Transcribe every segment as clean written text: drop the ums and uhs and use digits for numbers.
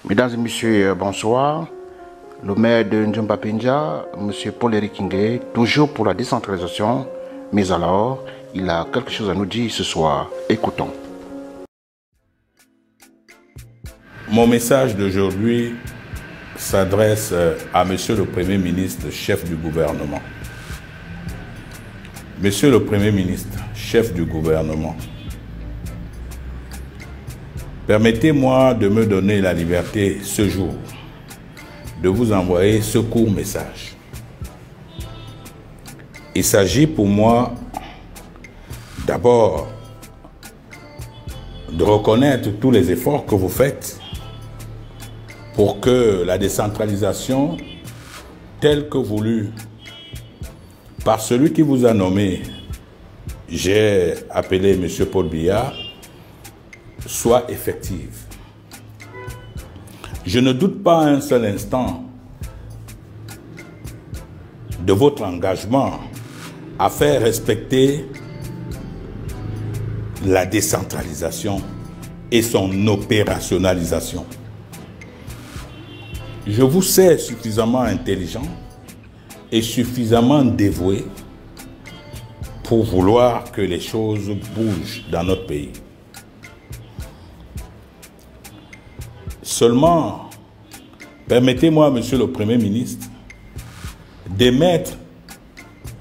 Mesdames et messieurs, bonsoir. Le maire de Ndjoumbapinja, M. Paul-Éric Ngué, toujours pour la décentralisation, mais alors, il a quelque chose à nous dire ce soir. Écoutons. Mon message d'aujourd'hui s'adresse à Monsieur le Premier ministre, chef du gouvernement. Monsieur le Premier ministre, chef du gouvernement, permettez-moi de me donner la liberté ce jour de vous envoyer ce court message. Il s'agit pour moi d'abord de reconnaître tous les efforts que vous faites pour que la décentralisation telle que voulue par celui qui vous a nommé, j'ai appelé M. Paul Biya, soit effective. Je ne doute pas un seul instant de votre engagement à faire respecter la décentralisation et son opérationnalisation. Je vous sais suffisamment intelligent et suffisamment dévoué pour vouloir que les choses bougent dans notre pays. Seulement, permettez-moi, Monsieur le Premier ministre, d'émettre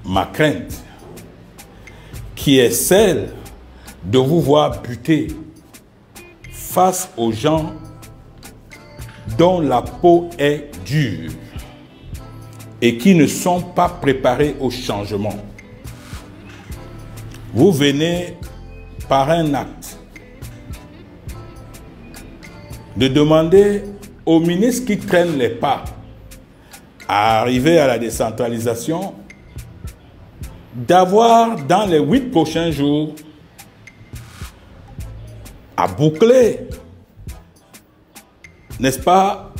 ma crainte, qui est celle de vous voir buter face aux gens dont la peau est dure et qui ne sont pas préparés au changement. Vous venez par un acte de demander aux ministres qui traînent les pas à arriver à la décentralisation d'avoir dans les 8 prochains jours à boucler, n'est-ce pas,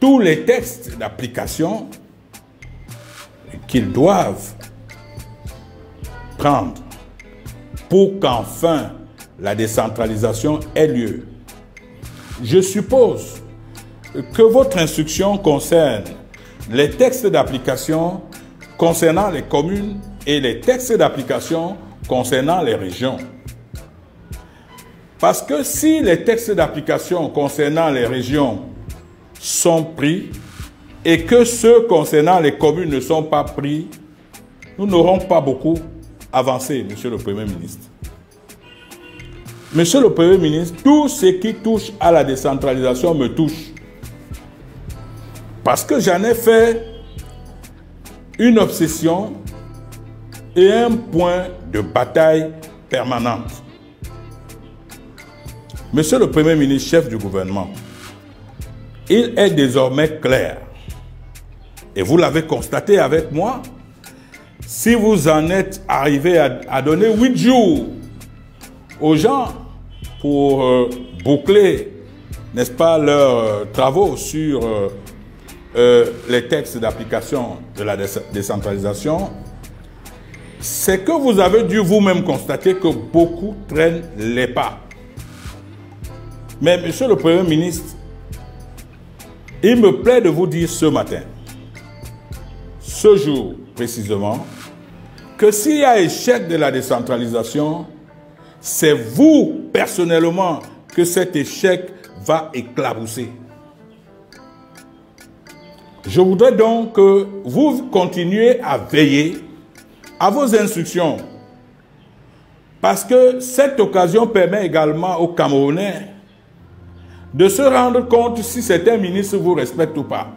tous les textes d'application qu'ils doivent prendre pour qu'enfin la décentralisation ait lieu. Je suppose que votre instruction concerne les textes d'application concernant les communes et les textes d'application concernant les régions. Parce que si les textes d'application concernant les régions sont pris et que ceux concernant les communes ne sont pas pris, nous n'aurons pas beaucoup avancé, Monsieur le Premier ministre. Monsieur le Premier ministre, tout ce qui touche à la décentralisation me touche. Parce que j'en ai fait une obsession et un point de bataille permanente. Monsieur le Premier ministre, chef du gouvernement, il est désormais clair, et vous l'avez constaté avec moi, si vous en êtes arrivé à donner 8 jours aux gens pour boucler, n'est-ce pas, leurs travaux sur les textes d'application de la décentralisation, c'est que vous avez dû vous-même constater que beaucoup traînent les pas. Mais Monsieur le Premier ministre, il me plaît de vous dire ce matin, ce jour précisément, que s'il y a échec de la décentralisation, c'est vous, personnellement, que cet échec va éclabousser. Je voudrais donc que vous continuiez à veiller à vos instructions, parce que cette occasion permet également aux Camerounais de se rendre compte si certains ministres vous respectent ou pas.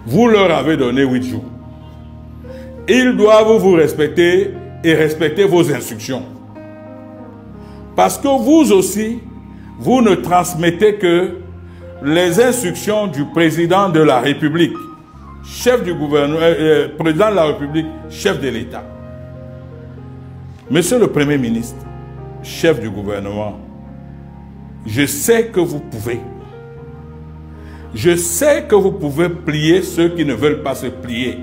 Vous leur avez donné 8 jours. Ils doivent vous respecter et respecter vos instructions. Parce que vous aussi, vous ne transmettez que les instructions du président de la République, chef du gouvernement, président de la République, chef de l'État. Monsieur le Premier ministre, chef du gouvernement, je sais que vous pouvez. Je sais que vous pouvez plier ceux qui ne veulent pas se plier.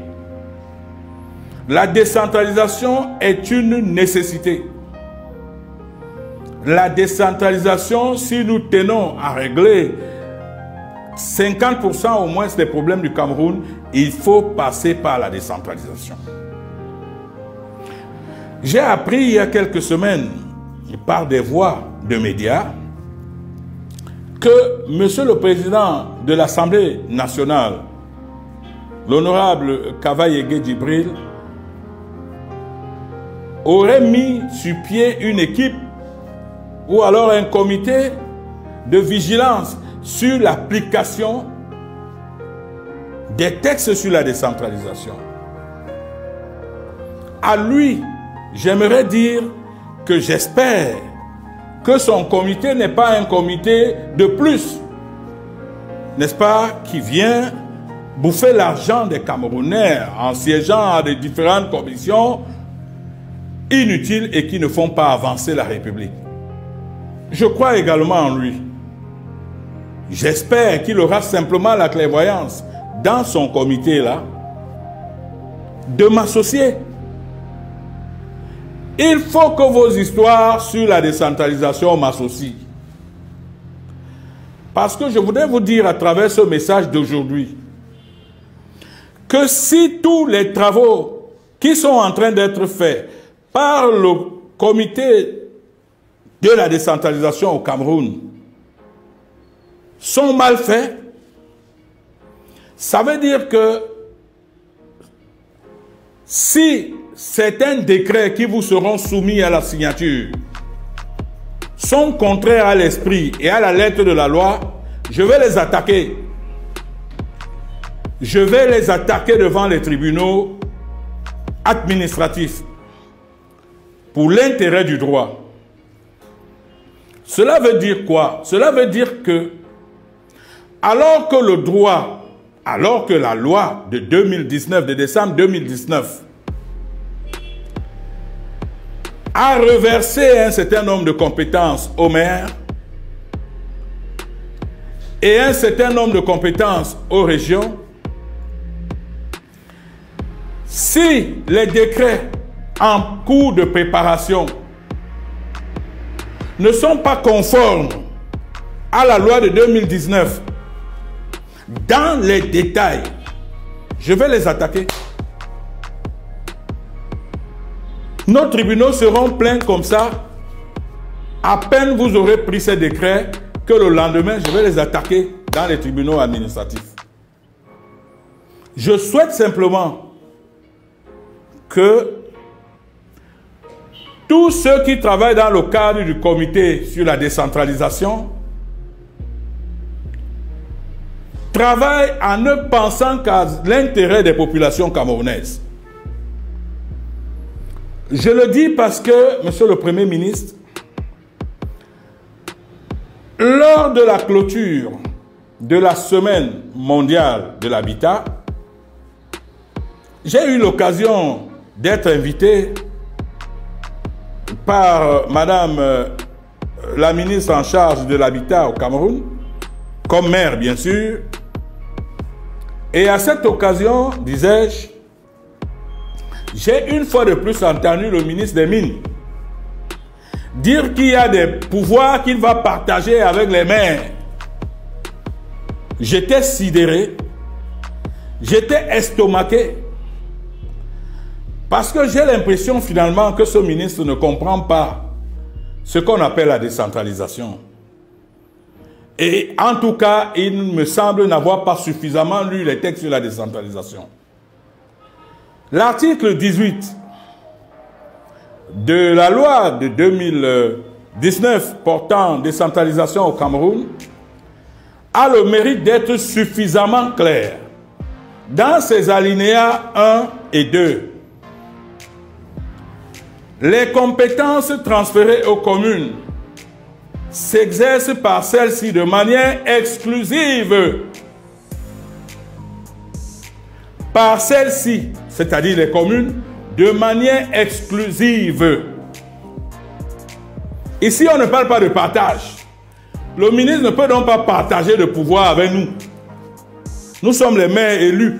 La décentralisation est une nécessité. La décentralisation, si nous tenons à régler 50% au moins des problèmes du Cameroun, il faut passer par la décentralisation. J'ai appris il y a quelques semaines, par des voix de médias, que Monsieur le Président de l'Assemblée nationale, l'honorable Kavaye Djibril, aurait mis sur pied une équipe ou alors un comité de vigilance sur l'application des textes sur la décentralisation. À lui, j'aimerais dire que j'espère que son comité n'est pas un comité de plus, n'est-ce pas, qui vient bouffer l'argent des Camerounais en siégeant à des différentes commissions inutiles et qui ne font pas avancer la République. Je crois également en lui. J'espère qu'il aura simplement la clairvoyance dans son comité-là de m'associer. Il faut que vos histoires sur la décentralisation m'associent. Parce que je voudrais vous dire à travers ce message d'aujourd'hui que si tous les travaux qui sont en train d'être faits par le comité de la décentralisation au Cameroun sont mal faits, ça veut dire que si certains décrets qui vous seront soumis à la signature sont contraires à l'esprit et à la lettre de la loi, je vais les attaquer. Je vais les attaquer devant les tribunaux administratifs pour l'intérêt du droit. Cela veut dire quoi? Cela veut dire que alors que le droit, alors que la loi de 2019, de décembre 2019, a reversé un certain nombre de compétences aux maires et un certain nombre de compétences aux régions, si les décrets en cours de préparation ne sont pas conformes à la loi de 2019, dans les détails, je vais les attaquer. Nos tribunaux seront pleins comme ça. À peine vous aurez pris ces décrets que le lendemain, je vais les attaquer dans les tribunaux administratifs. Je souhaite simplement que tous ceux qui travaillent dans le cadre du comité sur la décentralisation travaillent en ne pensant qu'à l'intérêt des populations camerounaises. Je le dis parce que, Monsieur le Premier ministre, lors de la clôture de la Semaine mondiale de l'habitat, j'ai eu l'occasion d'être invité par Madame la ministre en charge de l'habitat au Cameroun, comme maire bien sûr. Et à cette occasion, disais-je, j'ai une fois de plus entendu le ministre des Mines dire qu'il y a des pouvoirs qu'il va partager avec les maires. J'étais sidéré, j'étais estomaqué, parce que j'ai l'impression finalement que ce ministre ne comprend pas ce qu'on appelle la décentralisation. Et en tout cas, il me semble n'avoir pas suffisamment lu les textes sur la décentralisation. L'article 18 de la loi de 2019 portant décentralisation au Cameroun a le mérite d'être suffisamment clair. Dans ses alinéas 1 et 2, les compétences transférées aux communes s'exercent par celles-ci de manière exclusive. Par celles-ci, c'est-à-dire les communes, de manière exclusive. Ici, on ne parle pas de partage. Le ministre ne peut donc pas partager de pouvoir avec nous. Nous sommes les maires élus.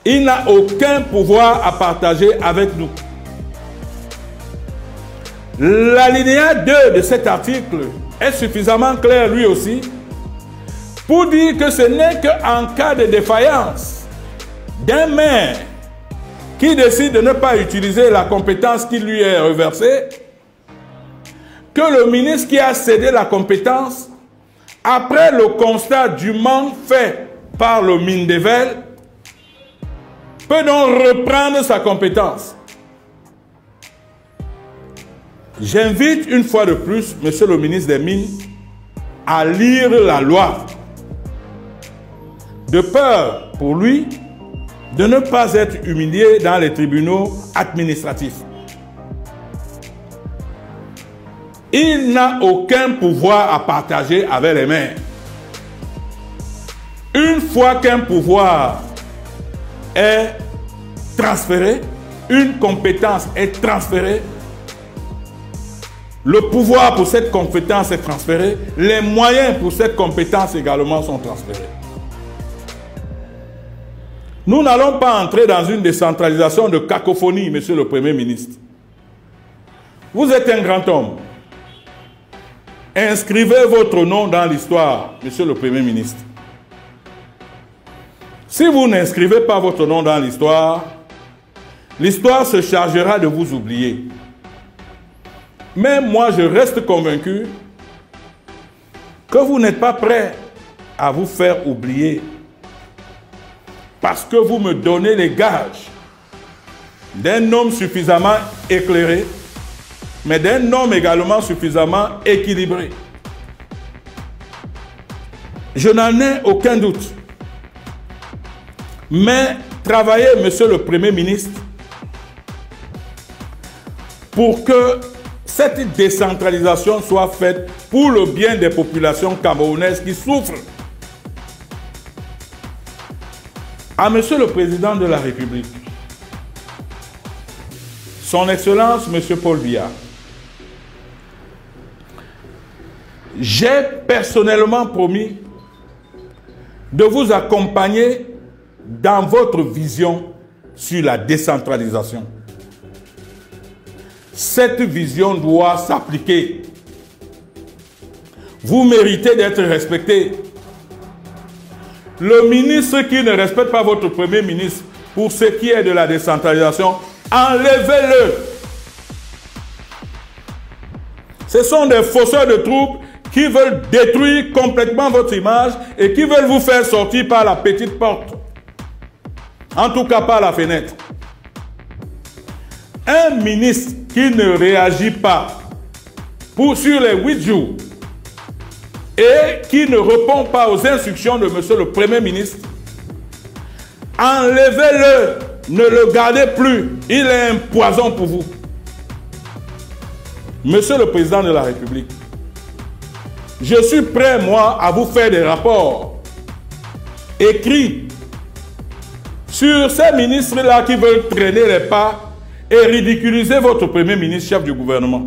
Il n'a aucun pouvoir à partager avec nous. L'alinéa 2 de cet article est suffisamment clair lui aussi pour dire que ce n'est qu'en cas de défaillance d'un maire qui décide de ne pas utiliser la compétence qui lui est reversée, que le ministre qui a cédé la compétence, après le constat du manque fait par le Mindevel, peut donc reprendre sa compétence. J'invite une fois de plus, Monsieur le ministre des Mines, à lire la loi, de peur pour lui de ne pas être humilié dans les tribunaux administratifs. Il n'a aucun pouvoir à partager avec les maires. Une fois qu'un pouvoir est transféré, une compétence est transférée, le pouvoir pour cette compétence est transféré, les moyens pour cette compétence également sont transférés. Nous n'allons pas entrer dans une décentralisation de cacophonie, Monsieur le Premier ministre. Vous êtes un grand homme. Inscrivez votre nom dans l'histoire, Monsieur le Premier ministre. Si vous n'inscrivez pas votre nom dans l'histoire, l'histoire se chargera de vous oublier. Mais moi, je reste convaincu que vous n'êtes pas prêt à vous faire oublier parce que vous me donnez les gages d'un homme suffisamment éclairé, mais d'un homme également suffisamment équilibré. Je n'en ai aucun doute. Mais travaillez, Monsieur le Premier ministre, pour que cette décentralisation soit faite pour le bien des populations camerounaises qui souffrent. À Monsieur le Président de la République, Son Excellence Monsieur Paul Biya, j'ai personnellement promis de vous accompagner dans votre vision sur la décentralisation. Cette vision doit s'appliquer. Vous méritez d'être respecté. Le ministre qui ne respecte pas votre Premier ministre pour ce qui est de la décentralisation, enlevez-le. Ce sont des fausseurs de troupes qui veulent détruire complètement votre image et qui veulent vous faire sortir par la petite porte. En tout cas, par la fenêtre. Un ministre qui ne réagit pas sur les 8 jours et qui ne répond pas aux instructions de Monsieur le Premier ministre, enlevez-le, ne le gardez plus, il est un poison pour vous. Monsieur le Président de la République, je suis prêt, moi, à vous faire des rapports écrits sur ces ministres-là qui veulent traîner les pas et ridiculiser votre Premier ministre, chef du gouvernement.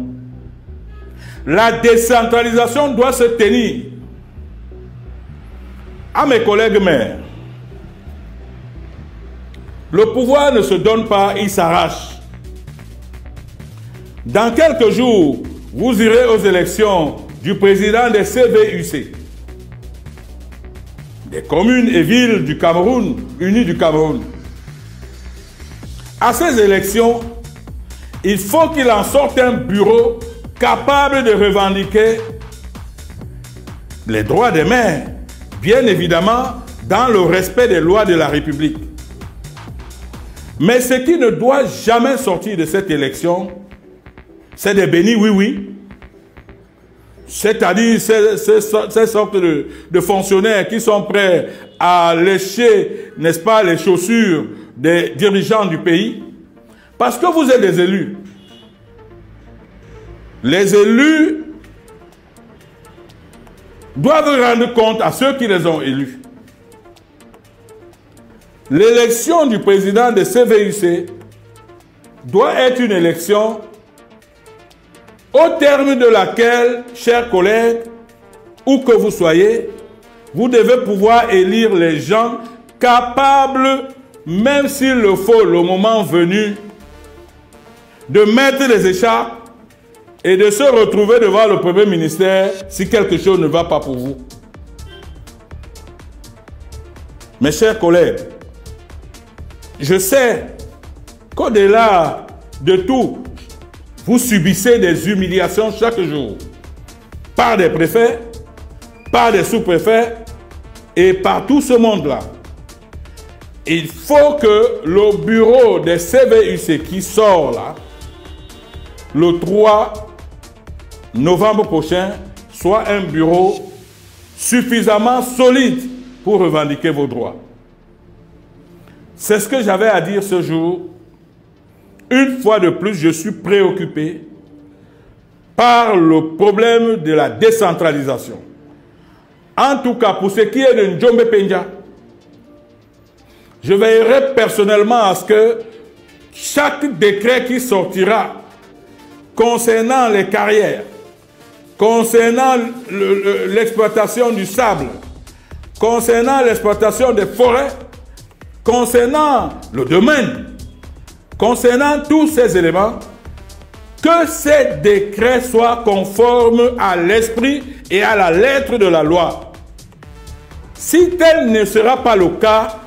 La décentralisation doit se tenir. À mes collègues maires, le pouvoir ne se donne pas, il s'arrache. Dans quelques jours, vous irez aux élections du président des CVUC, des communes et villes du Cameroun, unies du Cameroun. À ces élections, il faut qu'il en sorte un bureau capable de revendiquer les droits des maires, bien évidemment dans le respect des lois de la République. Mais ce qui ne doit jamais sortir de cette élection, c'est des bénis oui-oui, c'est-à-dire ces sortes de fonctionnaires qui sont prêts à lécher, n'est-ce pas, les chaussures des dirigeants du pays, parce que vous êtes des élus. Les élus doivent rendre compte à ceux qui les ont élus. L'élection du président de CVUC doit être une élection au terme de laquelle, chers collègues, où que vous soyez, vous devez pouvoir élire les gens capables, même s'il le faut, le moment venu, de mettre les écharpes et de se retrouver devant le Premier ministère si quelque chose ne va pas pour vous. Mes chers collègues, je sais qu'au-delà de tout, vous subissez des humiliations chaque jour par des préfets, par des sous-préfets et par tout ce monde-là. Il faut que le bureau des CVUC qui sort là, le 3 novembre prochain, soit un bureau suffisamment solide pour revendiquer vos droits. C'est ce que j'avais à dire ce jour. Une fois de plus, je suis préoccupé par le problème de la décentralisation. En tout cas, pour ce qui est de Njombe Penja, je veillerai personnellement à ce que chaque décret qui sortira concernant les carrières, concernant l'exploitation du sable, concernant l'exploitation des forêts, concernant le domaine, concernant tous ces éléments, que ces décrets soient conformes à l'esprit et à la lettre de la loi. Si tel ne sera pas le cas,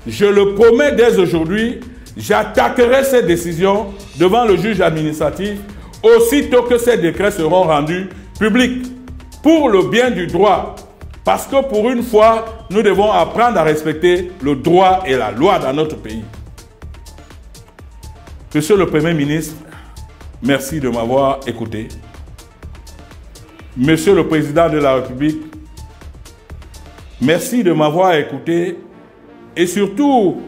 je le promets dès aujourd'hui, j'attaquerai ces décisions devant le juge administratif aussitôt que ces décrets seront rendus publics pour le bien du droit. Parce que pour une fois, nous devons apprendre à respecter le droit et la loi dans notre pays. Monsieur le Premier ministre, merci de m'avoir écouté. Monsieur le Président de la République, merci de m'avoir écouté. Et surtout,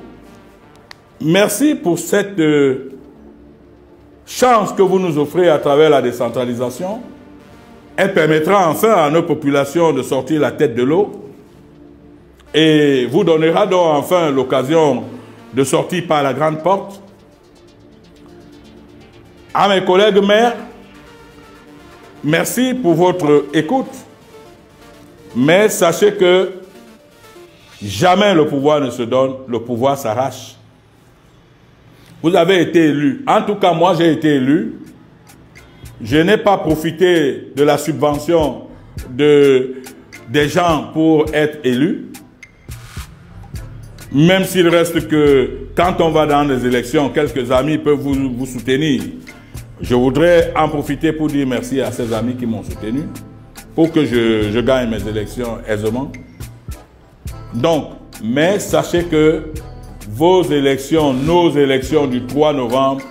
merci pour cette chance que vous nous offrez à travers la décentralisation. Elle permettra enfin à nos populations de sortir la tête de l'eau et vous donnera donc enfin l'occasion de sortir par la grande porte. À mes collègues maires, merci pour votre écoute, mais sachez que jamais le pouvoir ne se donne, le pouvoir s'arrache. Vous avez été élu. En tout cas, moi, j'ai été élu. Je n'ai pas profité de la subvention des gens pour être élu. Même s'il reste que, quand on va dans les élections, quelques amis peuvent vous soutenir. Je voudrais en profiter pour dire merci à ces amis qui m'ont soutenu pour que je gagne mes élections aisément. Donc, mais sachez que vos élections, nos élections du 3 novembre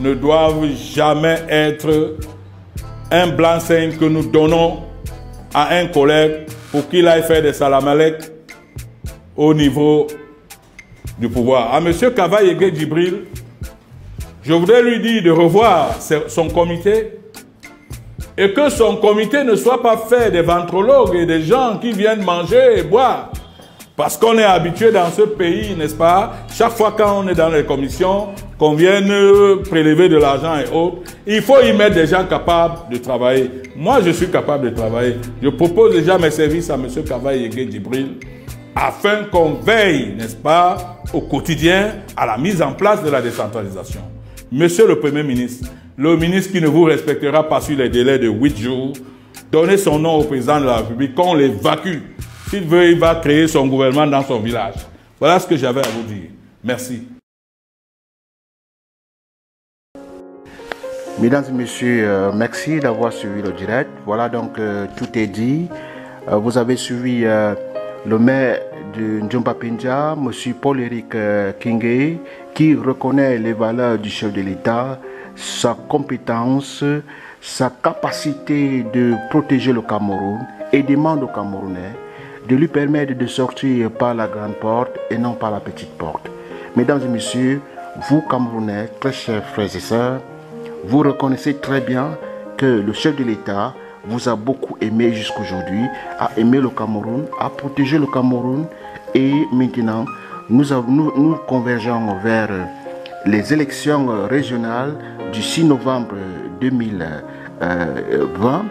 ne doivent jamais être un blanc-seing que nous donnons à un collègue pour qu'il aille faire des salamalek au niveau du pouvoir. À M. Kavaye Djibril, je voudrais lui dire de revoir son comité et que son comité ne soit pas fait des ventrologues et des gens qui viennent manger et boire. Parce qu'on est habitué dans ce pays, n'est-ce pas? Chaque fois quand on est dans les commissions, qu'on vienne prélever de l'argent et autres, il faut y mettre des gens capables de travailler. Moi, je suis capable de travailler. Je propose déjà mes services à M. Kavaye Djibril afin qu'on veille, n'est-ce pas, au quotidien à la mise en place de la décentralisation. Monsieur le Premier ministre, le ministre qui ne vous respectera pas sur les délais de 8 jours, donnez son nom au président de la République, qu'on l'évacue. S'il veut, il va créer son gouvernement dans son village. Voilà ce que j'avais à vous dire. Merci. Mesdames et messieurs, merci d'avoir suivi le direct. Voilà donc, tout est dit. Vous avez suivi le maire de Njomba Penja, M. Paul-Éric Kingé, qui reconnaît les valeurs du chef de l'État, sa compétence, sa capacité de protéger le Cameroun et demande aux Camerounais de lui permettre de sortir par la grande porte et non par la petite porte. Mesdames et messieurs, vous Camerounais, très chers frères et sœurs, vous reconnaissez très bien que le chef de l'État vous a beaucoup aimé jusqu'aujourd'hui, a aimé le Cameroun, a protégé le Cameroun et maintenant nous convergeons vers les élections régionales du 6 novembre 2020.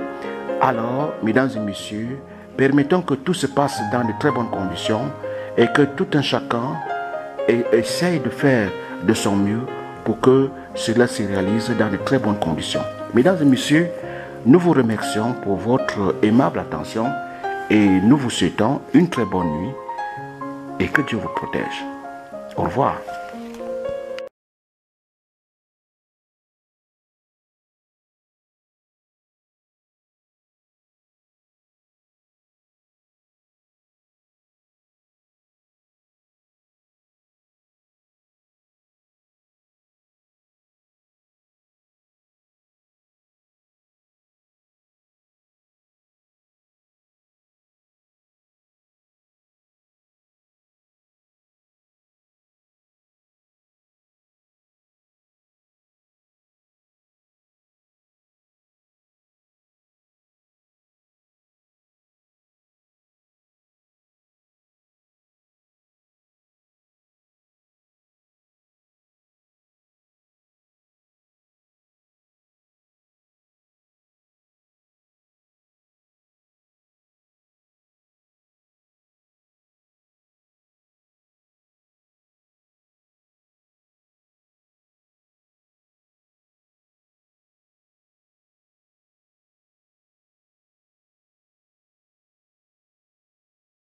Alors, mesdames et messieurs, permettons que tout se passe dans de très bonnes conditions et que tout un chacun essaye de faire de son mieux pour que cela se réalise dans de très bonnes conditions. Mesdames et messieurs, nous vous remercions pour votre aimable attention et nous vous souhaitons une très bonne nuit. et que Dieu vous protège. Au revoir.